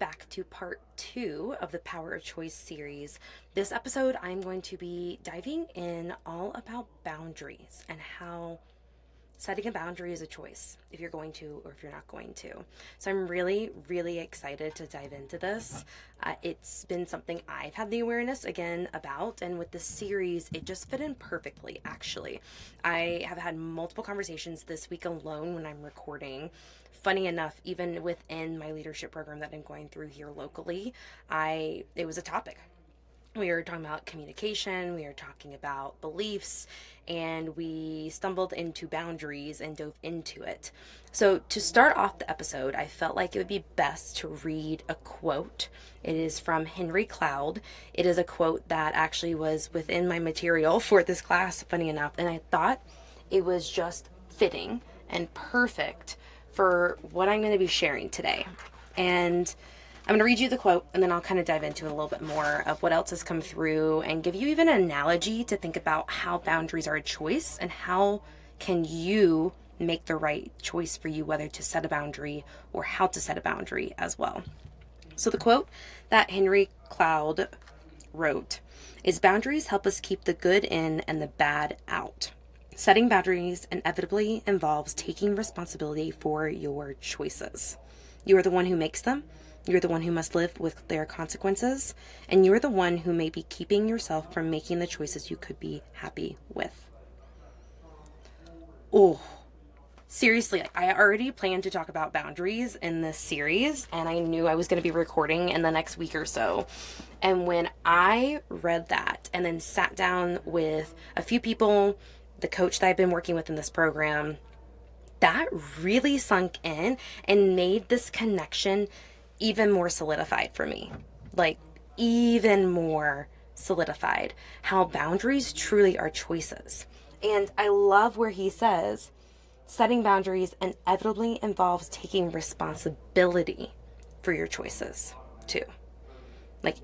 back to part 2 of the Power of Choice series. This episode, I'm going to be diving in all about boundaries and how setting a boundary is a choice if you're going to or if you're not going to. So I'm really, really excited to dive into this. It's been something I've had the awareness again about, and with this series, it just fit in perfectly, actually. I have had multiple conversations this week alone when I'm recording. Funny enough, even within my leadership program that I'm going through here locally, it was a topic. We were talking about communication, we were talking about beliefs, and we stumbled into boundaries and dove into it. So to start off the episode, I felt like it would be best to read a quote. It is from Henry Cloud. It is a quote that actually was within my material for this class, funny enough, and I thought it was just fitting and perfect for what I'm going to be sharing today. And I'm going to read you the quote, and then I'll kind of dive into a little bit more of what else has come through and give you even an analogy to think about how boundaries are a choice and how can you make the right choice for you, whether to set a boundary or how to set a boundary as well. So the quote that Henry Cloud wrote is, "Boundaries help us keep the good in and the bad out. Setting boundaries inevitably involves taking responsibility for your choices. You are the one who makes them. You're the one who must live with their consequences, and you're the one who may be keeping yourself from making the choices you could be happy with." Oh, seriously, I already planned to talk about boundaries in this series, and I knew I was going to be recording in the next week or so. And when I read that and then sat down with a few people, the coach that I've been working with in this program, that really sunk in and made this connection even more solidified for me. Like, even more solidified. How boundaries truly are choices. And I love where he says, setting boundaries inevitably involves taking responsibility for your choices, too. Like,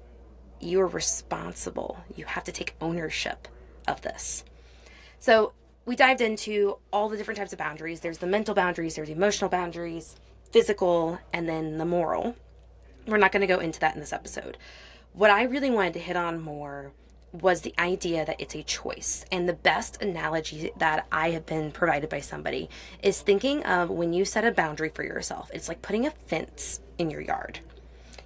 you're responsible. You have to take ownership of this. So we dived into all the different types of boundaries. There's the mental boundaries, there's emotional boundaries, physical, and then the moral. We're not going to go into that in this episode. What I really wanted to hit on more was the idea that it's a choice. And the best analogy that I have been provided by somebody is thinking of when you set a boundary for yourself. It's like putting a fence in your yard.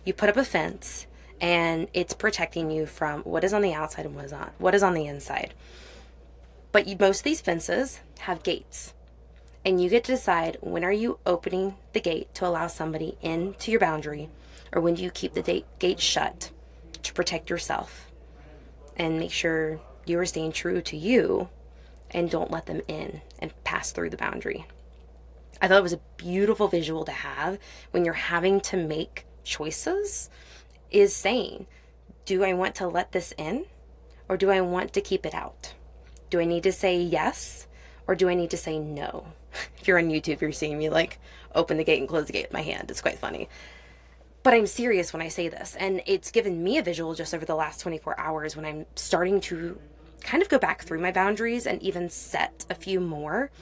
You put up a fence and it's protecting you from what is on the outside and what is on the inside. But most of these fences have gates. And you get to decide, when are you opening the gate to allow somebody into your boundary, or when do you keep the gate shut to protect yourself and make sure you are staying true to you and don't let them in and pass through the boundary. I thought it was a beautiful visual to have when you're having to make choices, is saying, do I want to let this in, or do I want to keep it out? Do I need to say yes, or do I need to say no? If you're on YouTube, you're seeing me like open the gate and close the gate with my hand. It's quite funny. But I'm serious when I say this. And it's given me a visual just over the last 24 hours when I'm starting to kind of go back through my boundaries and even set a few more.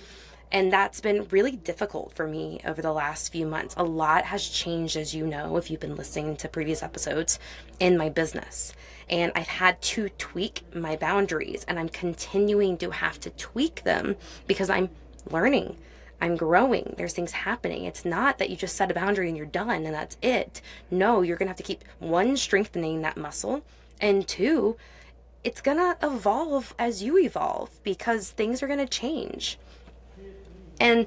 And that's been really difficult for me over the last few months. A lot has changed, as you know, if you've been listening to previous episodes, in my business. And I've had to tweak my boundaries, and I'm continuing to have to tweak them because I'm learning. I'm growing. There's things happening. It's not that you just set a boundary and you're done and that's it. No, you're going to have to keep, one, strengthening that muscle, and two, it's going to evolve as you evolve because things are going to change. And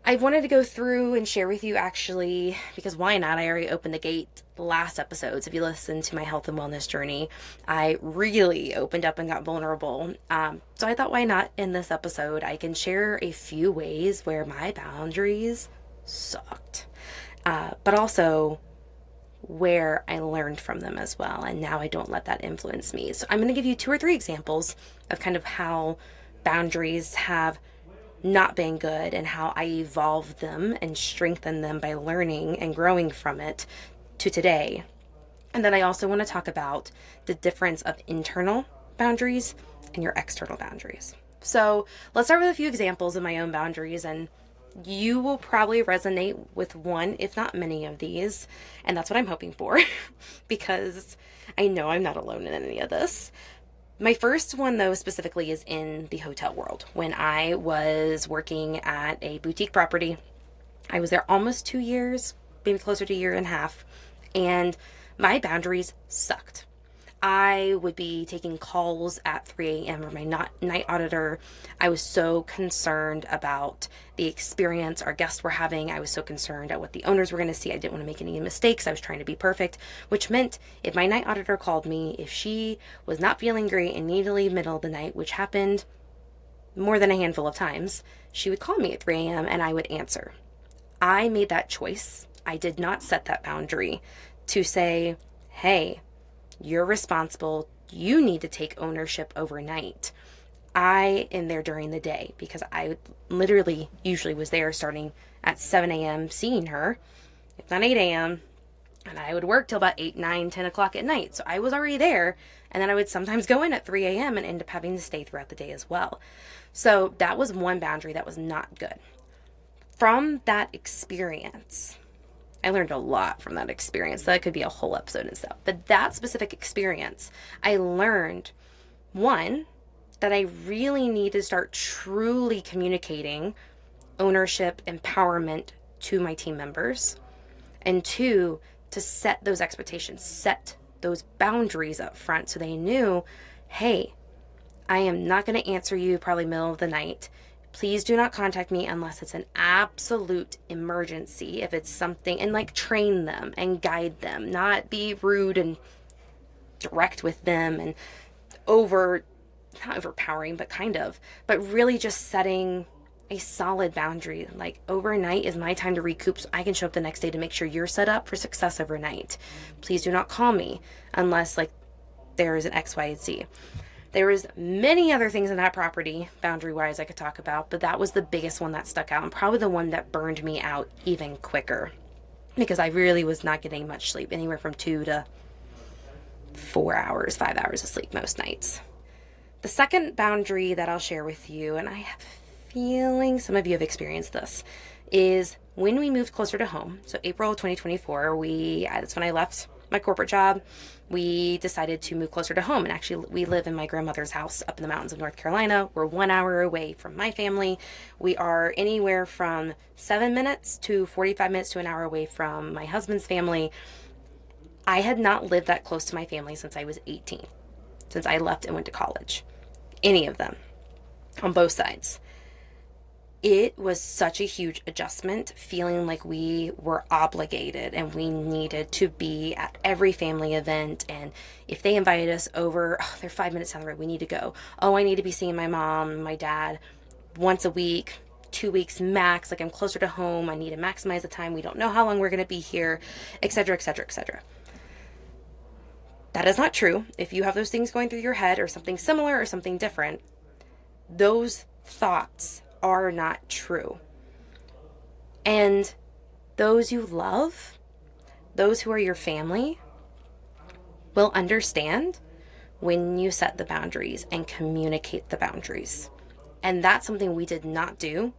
I wanted to go through and share with you, actually, because why not? I already opened the gate the last episodes. If you listen to my health and wellness journey, I really opened up and got vulnerable. So I thought, why not in this episode? I can share a few ways where my boundaries sucked, but also where I learned from them as well. And now I don't let that influence me. So I'm going to give you 2 or 3 examples of kind of how boundaries have not been good and how I evolved them and strengthened them by learning and growing from it to today. And then I also want to talk about the difference of internal boundaries and your external boundaries. So let's start with a few examples of my own boundaries and You will probably resonate with one, if not many of these, and that's what I'm hoping for because I know I'm not alone in any of this. My first one, though, specifically is in the hotel world. When I was working at a boutique property, I was there almost 2 years, maybe closer to a year and a half, and my boundaries sucked. I would be taking calls at 3 a.m. from my night auditor. I was so concerned about the experience our guests were having. I was so concerned at what the owners were going to see. I didn't want to make any mistakes. I was trying to be perfect, which meant if my night auditor called me, if she was not feeling great and needed to leave middle of the night, which happened more than a handful of times, she would call me at 3 a.m. and I would answer. I made that choice. I did not set that boundary to say, hey, you're responsible. You need to take ownership overnight. I am there during the day because I literally usually was there starting at 7 a.m. seeing her, if not 8 a.m. And I would work till about 8, 9, 10 o'clock at night. So I was already there. And then I would sometimes go in at 3 a.m. and end up having to stay throughout the day as well. So that was one boundary that was not good. From that experience, I learned a lot from that experience. That could be a whole episode and stuff. But that specific experience, I learned, one, that I really need to start truly communicating ownership, empowerment to my team members. And two, to set those expectations, set those boundaries up front so they knew, hey, I am not going to answer you probably middle of the night. Please do not contact me unless it's an absolute emergency. If it's something, and like train them and guide them, not be rude and direct with them and not overpowering, but kind of, but really just setting a solid boundary. Like overnight is my time to recoup so I can show up the next day to make sure you're set up for success overnight. Please do not call me unless like there is an X, Y, and Z. There was many other things in that property, boundary-wise, I could talk about, but that was the biggest one that stuck out and probably the one that burned me out even quicker because I really was not getting much sleep, anywhere from 2 to 4 hours, 5 hours of sleep most nights. The second boundary that I'll share with you, and I have a feeling some of you have experienced this, is when we moved closer to home. So April 2024, that's when I left my corporate job. We decided to move closer to home. And actually, we live in my grandmother's house up in the mountains of North Carolina. We're 1 hour away from my family. We are anywhere from 7 minutes to 45 minutes to an hour away from my husband's family. I had not lived that close to my family since I was 18, since I left and went to college. Any of them, on both sides. It was such a huge adjustment, feeling like we were obligated and we needed to be at every family event. And if they invited us over, oh, they're 5 minutes down the road, we need to go. Oh, I need to be seeing my mom and my dad once a week, 2 weeks max. Like I'm closer to home. I need to maximize the time. We don't know how long we're going to be here, etc., etc., etc. That is not true. If you have those things going through your head or something similar or something different, those thoughts are not true. And those you love, those who are your family, will understand when you set the boundaries and communicate the boundaries. And that's something we did not do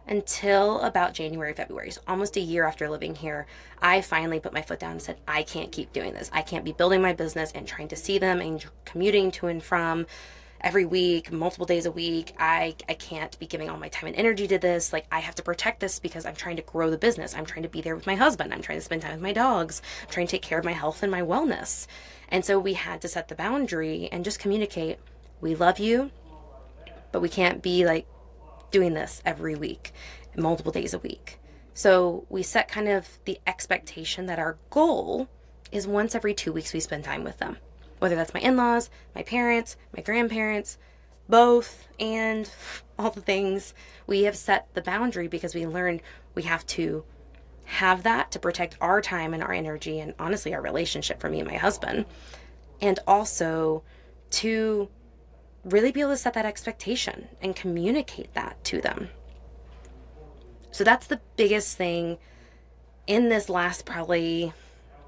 until about January, February. So almost a year after living here, I finally put my foot down and said, I can't keep doing this. I can't be building my business and trying to see them and commuting to and from every week, multiple days a week. I can't be giving all my time and energy to this. Like I have to protect this because I'm trying to grow the business. I'm trying to be there with my husband. I'm trying to spend time with my dogs. I'm trying to take care of my health and my wellness. And so we had to set the boundary and just communicate, we love you, but we can't be like doing this every week, multiple days a week. So we set kind of the expectation that our goal is once every 2 weeks we spend time with them. Whether that's my in-laws, my parents, my grandparents, both, and all the things. We have set the boundary because we learned we have to have that to protect our time and our energy and honestly our relationship for me and my husband. And also to really be able to set that expectation and communicate that to them. So that's the biggest thing in this last probably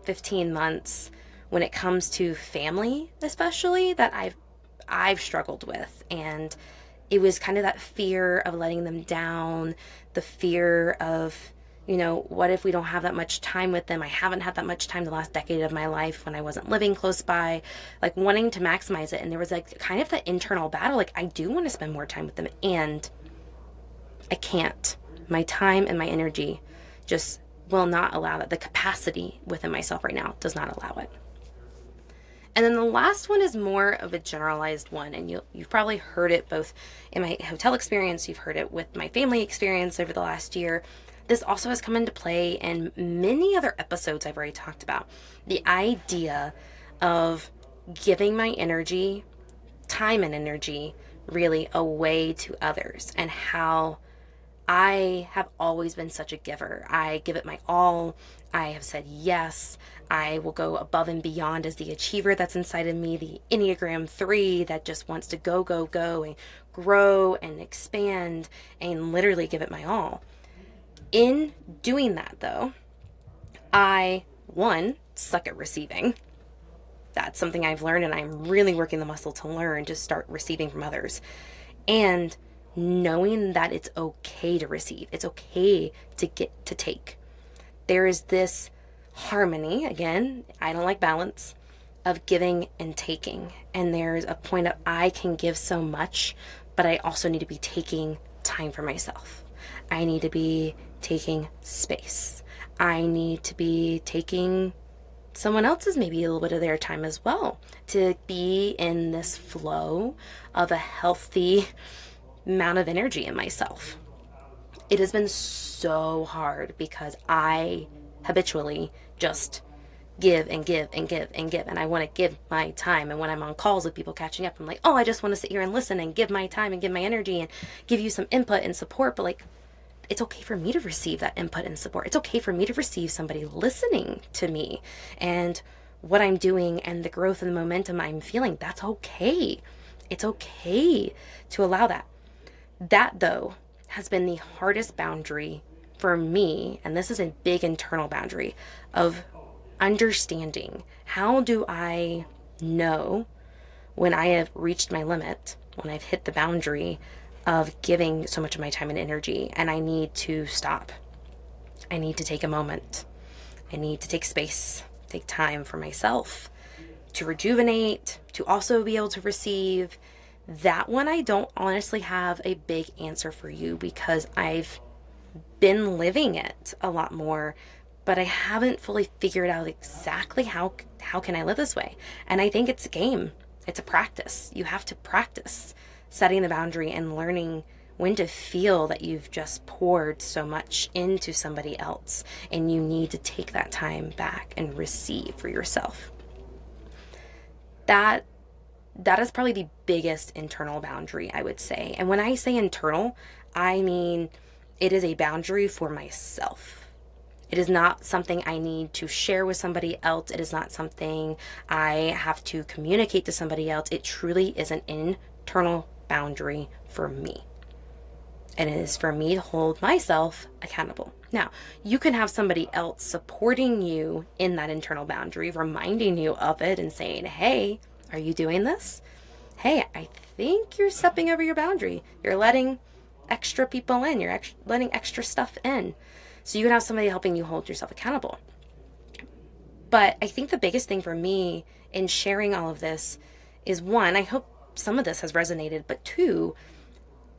15 months when it comes to family, especially, that I've struggled with. And it was kind of that fear of letting them down, the fear of, what if we don't have that much time with them? I haven't had that much time the last decade of my life when I wasn't living close by, like wanting to maximize it. And there was like kind of that internal battle, like I do want to spend more time with them and I can't. My time and my energy just will not allow that. The capacity within myself right now does not allow it. And then the last one is more of a generalized one, and you've probably heard it both in my hotel experience, you've heard it with my family experience over the last year. This also has come into play in many other episodes I've already talked about. The idea of giving my energy, time and energy, really away to others, and how I have always been such a giver. I give it my all. I have said yes. I will go above and beyond as the achiever that's inside of me, the Enneagram 3 that just wants to go, go, go and grow and expand and literally give it my all. In doing that, though, I, one, suck at receiving. That's something I've learned, and I'm really working the muscle to learn to start receiving from others. And knowing that it's okay to receive, it's okay to get to take. There is this harmony, again, I don't like balance, of giving and taking. And there's a point of I can give so much, but I also need to be taking time for myself. I need to be taking space. I need to be taking someone else's, maybe a little bit of their time as well, to be in this flow of a healthy amount of energy in myself. It has been so hard because I habitually just give and give and give and give, and I want to give my time. And when I'm on calls with people catching up, I'm like, oh, I just want to sit here and listen and give my time and give my energy and give you some input and support. But like, it's okay for me to receive that input and support. It's okay for me to receive somebody listening to me and what I'm doing and the growth and the momentum I'm feeling. That's okay. It's okay to allow that. That, though, has been the hardest boundary for me, and this is a big internal boundary of understanding how do I know when I have reached my limit, when I've hit the boundary of giving so much of my time and energy, and I need to stop. I need to take a moment. I need to take space, take time for myself to rejuvenate, to also be able to receive. That one I don't honestly have a big answer for you because I've been living it a lot more, but I haven't fully figured out exactly how can I live this way. And I think it's a game. It's a practice. You have to practice setting the boundary and learning when to feel that you've just poured so much into somebody else and you need to take that time back and receive for yourself. That is probably the biggest internal boundary, I would say. And when I say internal, I mean it is a boundary for myself. It is not something I need to share with somebody else. It is not something I have to communicate to somebody else. It truly is an internal boundary for me. And it is for me to hold myself accountable. Now, you can have somebody else supporting you in that internal boundary, reminding you of it and saying, hey, are you doing this? Hey, I think you're stepping over your boundary. You're letting extra people in. You're letting extra stuff in. So you can have somebody helping you hold yourself accountable. But I think the biggest thing for me in sharing all of this is, one, I hope some of this has resonated, but two,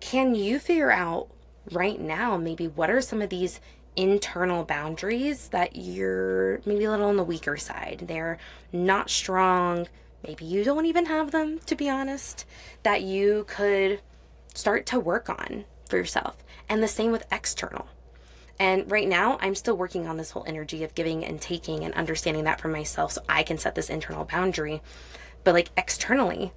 can you figure out right now maybe what are some of these internal boundaries that you're maybe a little on the weaker side? They're not strong. Maybe you don't even have them, to be honest, that you could start to work on for yourself. And the same with external. And right now, I'm still working on this whole energy of giving and taking and understanding that for myself so I can set this internal boundary. But like externally,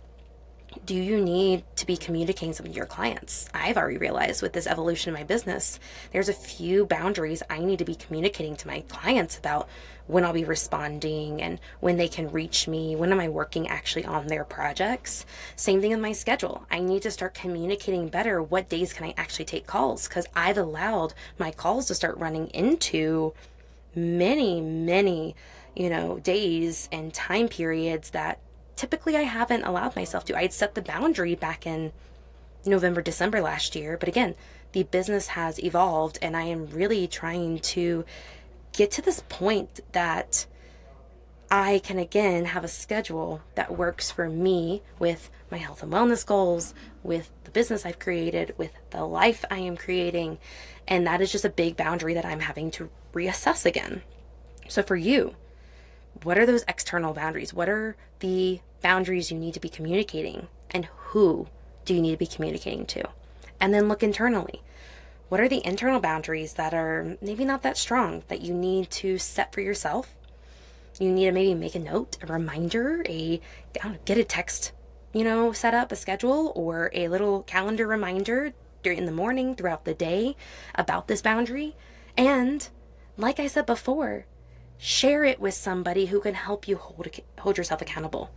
do you need to be communicating something to your clients? I've already realized with this evolution of my business, there's a few boundaries I need to be communicating to my clients about when I'll be responding and when they can reach me, when am I working actually on their projects. Same thing with my schedule. I need to start communicating better what days can I actually take calls, because I've allowed my calls to start running into many, days and time periods that typically I haven't allowed myself to. I'd set the boundary back in November, December last year. But again, the business has evolved, and I am really trying to get to this point that I can again have a schedule that works for me with my health and wellness goals, with the business I've created, with the life I am creating. And that is just a big boundary that I'm having to reassess again. So for you, what are those external boundaries? What are the boundaries you need to be communicating? And who do you need to be communicating to? And then look internally. What are the internal boundaries that are maybe not that strong that you need to set for yourself? You need to maybe make a note, a reminder, get a text, set up a schedule or a little calendar reminder in the morning, throughout the day about this boundary. And like I said before, share it with somebody who can help you hold yourself accountable.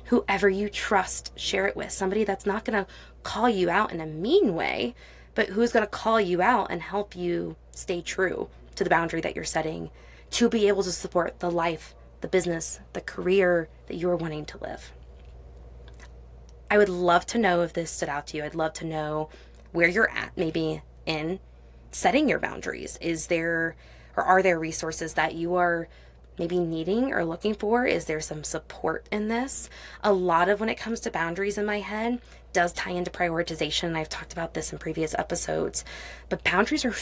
Whoever you trust, share it with. Somebody that's not going to call you out in a mean way, but who's going to call you out and help you stay true to the boundary that you're setting to be able to support the life, the business, the career that you are wanting to live. I would love to know if this stood out to you. I'd love to know where you're at maybe in setting your boundaries. Are there resources that you are maybe needing or looking for? Is there some support in this? A lot of when it comes to boundaries in my head does tie into prioritization. I've talked about this in previous episodes, but boundaries are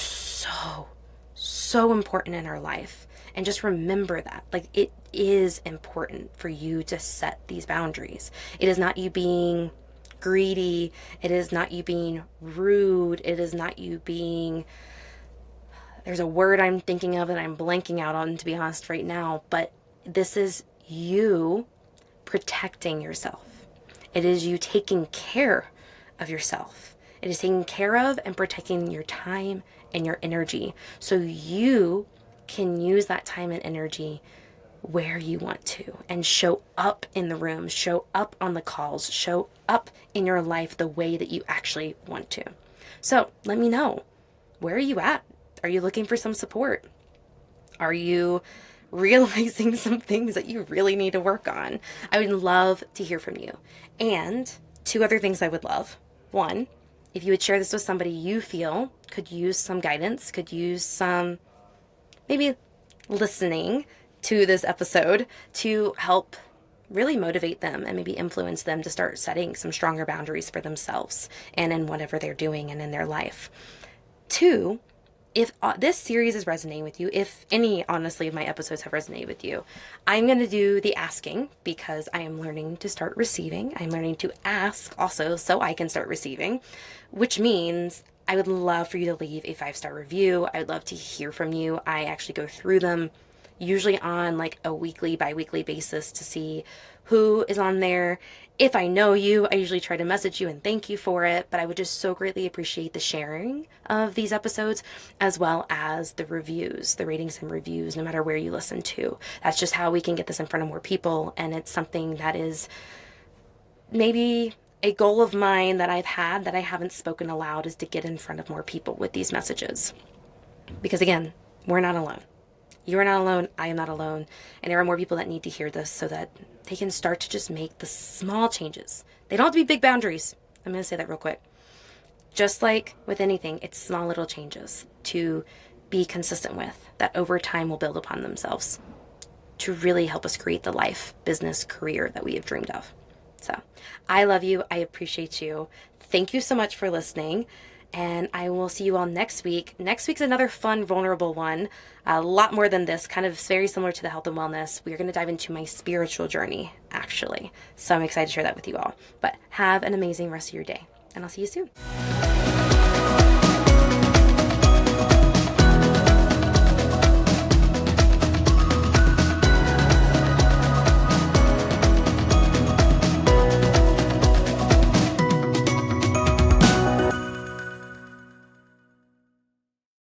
so important in our life. And just remember that, it is important for you to set these boundaries. It is not you being greedy. It is not you being rude. It is not you being, there's a word I'm thinking of and I'm blanking out on, to be honest, right now, but this is you protecting yourself. It is you taking care of yourself. It is taking care of and protecting your time and your energy so you can use that time and energy where you want to and show up in the room, show up on the calls, show up in your life the way that you actually want to. So let me know, where are you at? Are you looking for some support? Are you realizing some things that you really need to work on? I would love to hear from you. And 2 other things I would love. 1, if you would share this with somebody you feel could use some guidance, could use some maybe listening to this episode to help really motivate them and maybe influence them to start setting some stronger boundaries for themselves and in whatever they're doing and in their life. 2, if this series is resonating with you, if any, honestly, of my episodes have resonated with you, I'm going to do the asking because I am learning to start receiving. I'm learning to ask also so I can start receiving, which means I would love for you to leave a 5-star review. I would love to hear from you. I actually go through them usually on a weekly, bi-weekly basis to see who is on there. If I know you, I usually try to message you and thank you for it, but I would just so greatly appreciate the sharing of these episodes as well as the reviews, the ratings and reviews, no matter where you listen to. That's just how we can get this in front of more people, and it's something that is maybe a goal of mine that I've had that I haven't spoken aloud, is to get in front of more people with these messages. Because again, we're not alone. You are not alone. I am not alone. And there are more people that need to hear this so that they can start to just make the small changes. They don't have to be big boundaries. I'm going to say that real quick. Just like with anything, it's small little changes to be consistent with that over time will build upon themselves to really help us create the life, business, career that we have dreamed of. So I love you. I appreciate you. Thank you so much for listening. And I will see you all next week. Next week's another fun, vulnerable one. A lot more than this, kind of very similar to the health and wellness. We're going to dive into my spiritual journey, actually. So I'm excited to share that with you all. But have an amazing rest of your day. And I'll see you soon.